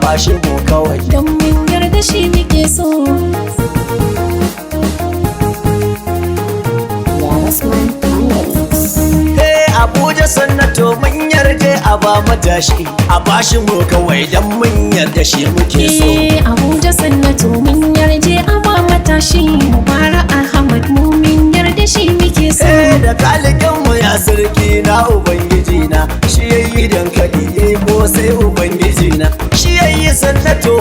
bashi mu kawai don mun yarda shi muke so. Hey Abuja sannato mun yarda a ba matashi a bashi mu kawai don mun yarda shi muke so. Abuja sannato mun yarje a ba matashi Mubarak Ahmad mu mun yarda shi muke so. Da kalikin mu ya sarki na ubangiji na shi yayi dankali yayi ko sai ubangiji na shi yayi sannato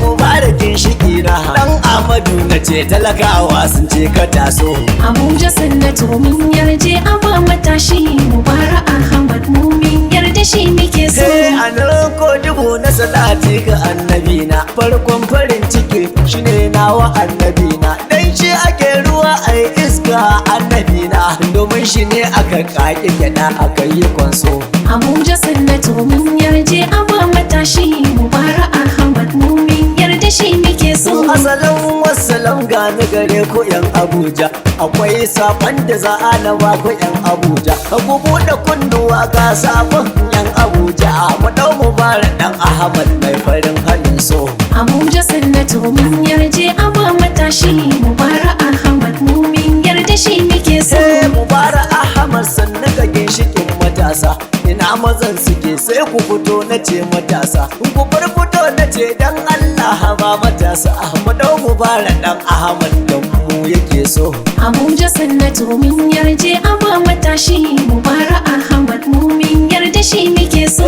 mubarakin shiki na dan Amadu na ce talakawa sun ce ka taso. Abuja sannato mun yarje a ba matashi Mubarak Ahmad mu mun yarda shi muke so. Anan ko dubu na salati ga annabi na farkon farin ciki shine nawa annabi na dan shi ake ruwa ai iska annabi na domin shi ne aka kaki gyada aka yi konso. Abuja sannato mun yarje a ba matashi Mubarak Ahmad mu mun yarda shi muke so. Asalin wasalam gani gare ku yan Abuja akwai sabon da za a na ba ku yan Abuja ku buɗe kunnuwa ga sabon yan Abuja mu dau Mubarak dan Ahmad mai farin halin so. Abuja sannato mun yarje a ba matashi Mubarak Ahmad mu mun yarda shi muke so. Mubarak Ahmad sannan ka ginshikin matasa ina mazan suke sai ku fito na ce matasa ku bar fito na ce dan Allah ba matasa mu dau Mubarak dan Ahmad dan mu yake so. Abuja sannato mun yarje a ba matashi Mubarak Ahmad mu mun yarda shi muke so.